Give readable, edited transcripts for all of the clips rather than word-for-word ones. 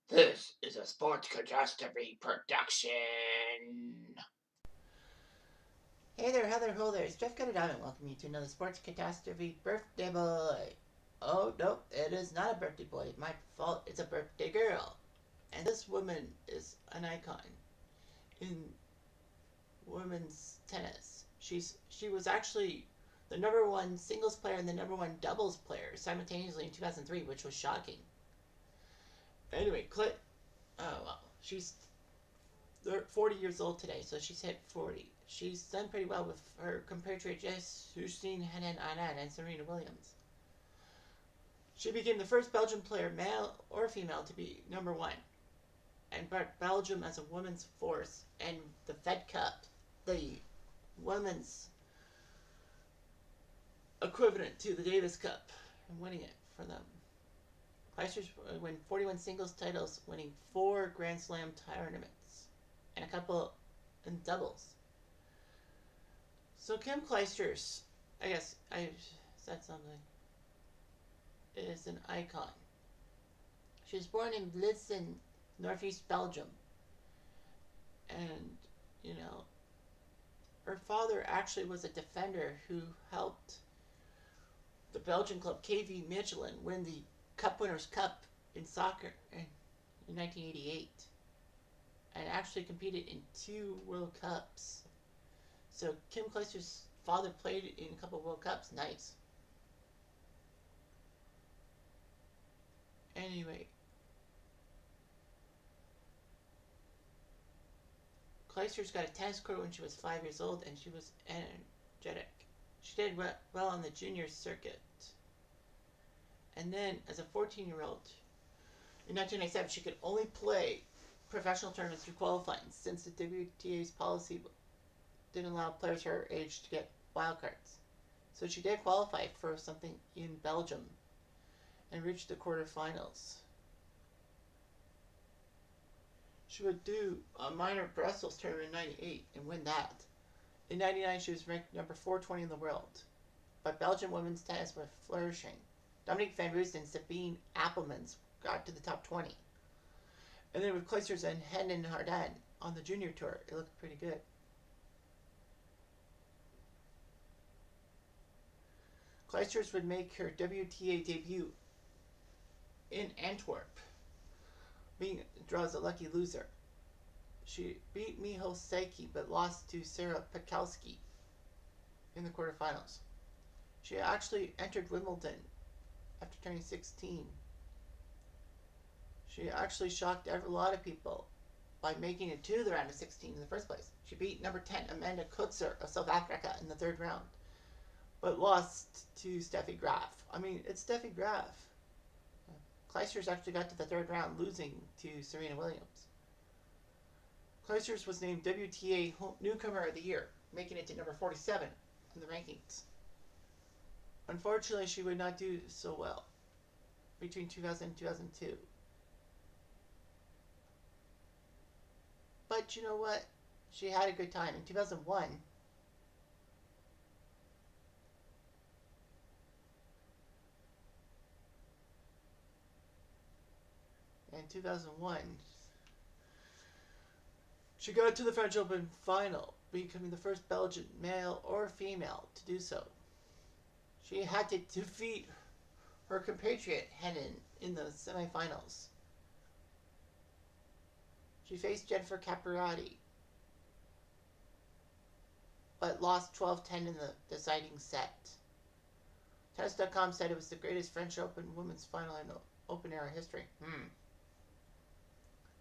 This is a Sports Catastrophe production. Hey there, Heather, ho there, it's Jeff Cutastrophe and welcome you to another Sports Catastrophe birthday boy. Oh, no, it is not a birthday boy. My fault, it's a birthday girl. And this woman is an icon in women's tennis. She was actually the number one singles player and the number one doubles player simultaneously in 2003, which was shocking. Anyway, she's 40 years old today, so she's hit 40. She's done pretty well with her compatriots Justine Henin-Anand and Serena Williams. She became the first Belgian player, male or female, to be number one, and brought Belgium as a women's force and the Fed Cup, the women's equivalent to the Davis Cup, and winning it for them. Clijisters win 41 singles titles, winning 4 Grand Slam tournaments and a couple in doubles. So Kim Clijsters, I guess I said something, is an icon. She was born in Vlissingen, northeast Belgium. And, her father actually was a defender who helped the Belgian club KV Mechelen win the Cup Winners' Cup in soccer in 1988. And actually competed in 2 World Cups. So Kim Clijsters' father played in a couple of World Cups. Nice. Anyway, Clijsters got a tennis court when she was 5 years old, and she was energetic. She did well on the junior circuit. And then, as a 14-year-old, in 1997, she could only play professional tournaments through qualifying, since the WTA's policy didn't allow players her age to get wildcards. So she did qualify for something in Belgium and reached the quarterfinals. She would do a minor Brussels tournament in 98 and win that. In 99, she was ranked number 420 in the world. But Belgian women's tennis were flourishing. Dominique van Roost and Sabine Appelmans got to the top 20. And then with Clijsters and Henin-Anand on the junior tour, it looked pretty good. Clijsters would make her WTA debut in Antwerp, being drawn as a lucky loser. She beat Miho Seiki but lost to Sarah Pekalski in the quarterfinals. She actually entered Wimbledon after turning 16. She actually shocked a lot of people by making it to the round of 16 in the first place. She beat number 10 Amanda Kutzer of South Africa in the third round, but lost to Steffi Graf. I mean, it's Steffi Graf. Clijsters actually got to the third round, losing to Serena Williams. Clijsters was named WTA Newcomer of the Year, making it to number 47 in the rankings. Unfortunately, she would not do so well between 2000 and 2002. But you know what? She had a good time. In 2001, she got to the French Open final, becoming the first Belgian, male or female, to do so. She had to defeat her compatriot Henin in the semifinals. She faced Jennifer Capriati, but lost 12-10 in the deciding set. Tennis.com said it was the greatest French Open women's final in Open era history.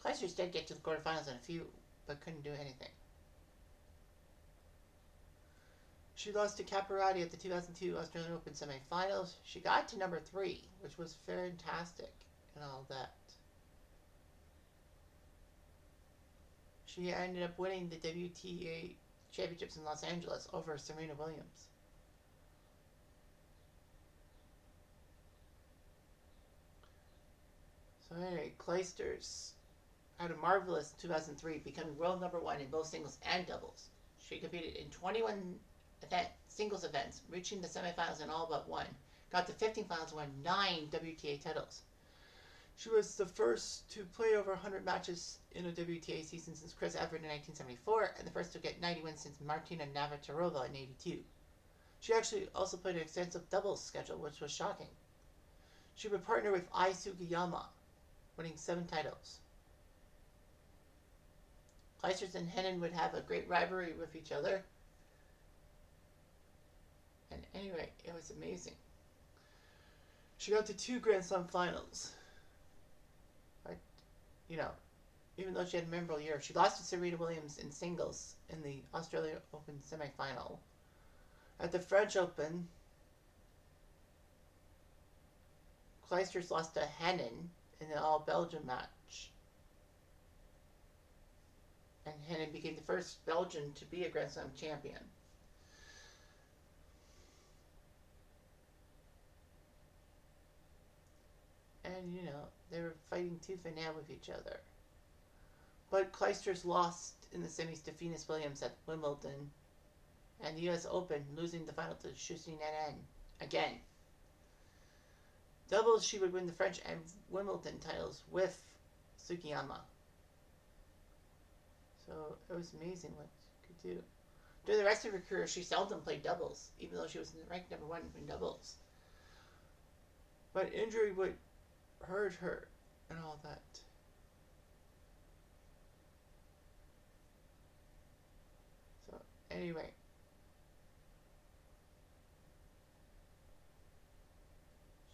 Clijsters did get to the quarterfinals in a few, but couldn't do anything. She lost to Capriati at the 2002 Australian Open semifinals. She got to number 3, which was fantastic and all that. She ended up winning the WTA championships in Los Angeles over Serena Williams. So anyway, Clijsters had a marvelous 2003, becoming world number 1 in both singles and doubles. She competed in 21 singles events, reaching the semifinals in all but one. Got to 15 finals and won 9 WTA titles. She was the first to play over 100 matches in a WTA season since Chris Evert in 1974, and the first to get 90 wins since Martina Navratilova in 82. She actually also played an extensive doubles schedule, which was shocking. She would partner with Ai Sugiyama, winning 7 titles. Clijisters and Henin would have a great rivalry with each other. And anyway, it was amazing. She got to 2 Grand Slam finals. But, you know, even though she had a memorable year, she lost to Serena Williams in singles in the Australia Open semifinal. At the French Open, Clijisters lost to Henin in the all-Belgian match. And Henin became the first Belgian to be a Grand Slam champion. And, you know, they were fighting tooth and nail with each other. But Clijisters lost in the semis to Venus Williams at Wimbledon and the US Open, losing the final to Justine Henin again. Doubles, she would win the French and Wimbledon titles with Sugiyama. So it was amazing what she could do. During the rest of her career, she seldom played doubles, even though she was ranked number 1 in doubles. But injury would hurt her and all that. So anyway,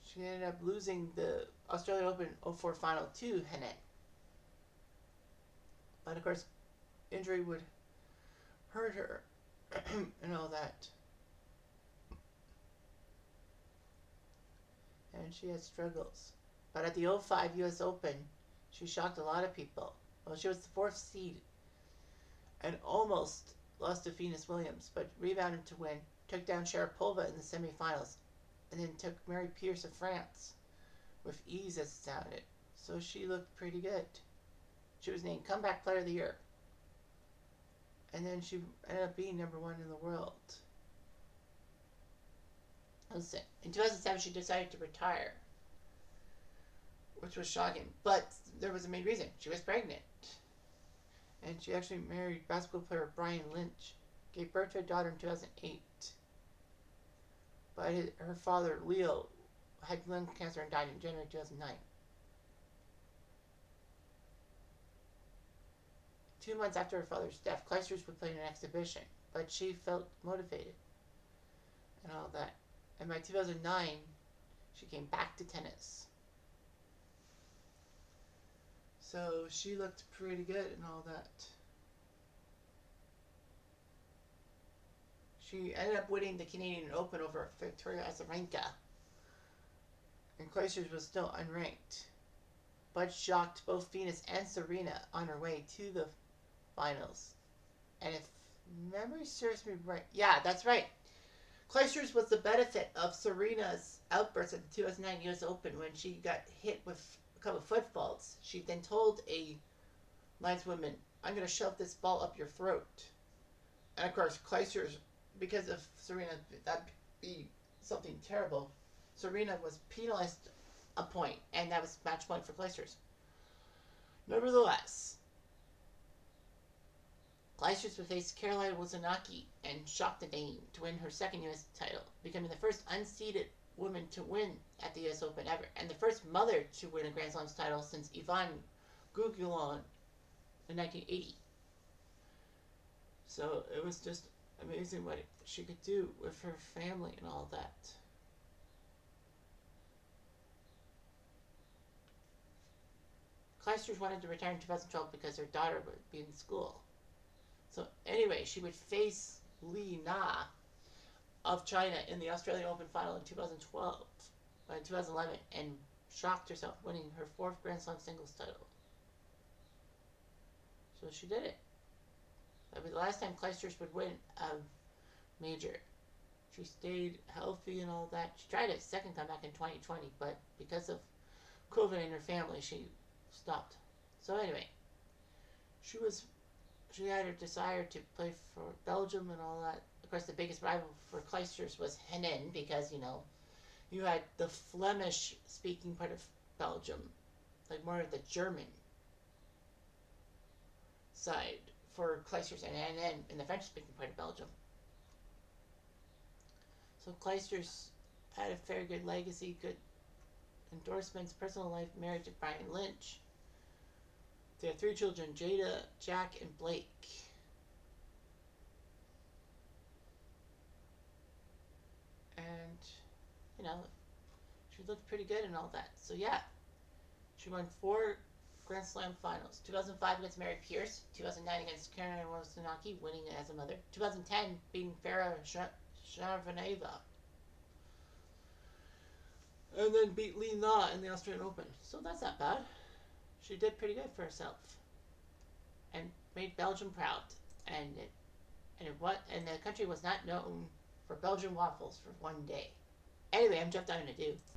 she ended up losing the Australian Open 04 final to Henin. But of course, injury would hurt her and all that. And she had struggles. But at the 05 US Open, she shocked a lot of people. Well, she was the 4th seed and almost lost to Venus Williams, but rebounded to win, took down Sharapova in the semifinals, and then took Mary Pierce of France with ease, as it sounded. So she looked pretty good. She was named Comeback Player of the Year. And then she ended up being number 1 in the world. Listen, in 2007, she decided to retire, which was shocking. But there was a main reason. She was pregnant. And she actually married basketball player Brian Lynch. Gave birth to a daughter in 2008. But her father, Leo, had lung cancer and died in January 2009. 2 months after her father's death, Clijisters would play in an exhibition, but she felt motivated and all that. And by 2009, she came back to tennis. So she looked pretty good and all that. She ended up winning the Canadian Open over Victoria Azarenka. And Clijisters was still unranked, but shocked both Venus and Serena on her way to the finals. And if memory serves me right, yeah, that's right. Clijisters was the benefit of Serena's outburst at the 2009 US Open when she got hit with a couple of foot faults. She then told a lineswoman, "I'm going to shove this ball up your throat." And of course, Clijisters, because of Serena, that'd be something terrible. Serena was penalized a point, and that was match point for Clijisters. Nevertheless, Clijisters would face Caroline Wozniacki and shock the Dane to win her 2nd U.S. title, becoming the first unseeded woman to win at the U.S. Open ever, and the first mother to win a Grand Slam title since Yvonne Gougoulan in 1980. So it was just amazing what she could do with her family and all that. Clijisters wanted to retire in 2012 because her daughter would be in school. So anyway, she would face Li Na of China in the Australian Open final in 2011 and shocked herself, winning her 4th Grand Slam singles title. So she did it. That was the last time Clijisters would win a major. She stayed healthy and all that. She tried a second comeback in 2020, but because of COVID in her family, she stopped. So anyway, she had her desire to play for Belgium and all that. Of course, the biggest rival for Clijisters was Henin because, you know, you had the Flemish-speaking part of Belgium like more of the German side for Clijisters, and then in the French-speaking part of Belgium. So Clijisters had a very good legacy, good endorsements, personal life, marriage of Brian Lynch. They have 3 children, Jada, Jack, and Blake. And, you know, she looked pretty good and all that. So yeah, she won 4 Grand Slam finals. 2005 against Mary Pierce. 2009 against Karen Wozniacki, winning as a mother. 2010 beating Farah Sharavanova. And then beat Li Na in the Australian Open. So that's not bad. She did pretty good for herself. And made Belgium proud. And the country was not known for Belgian waffles for one day. Anyway, I'm Jeff Diamond.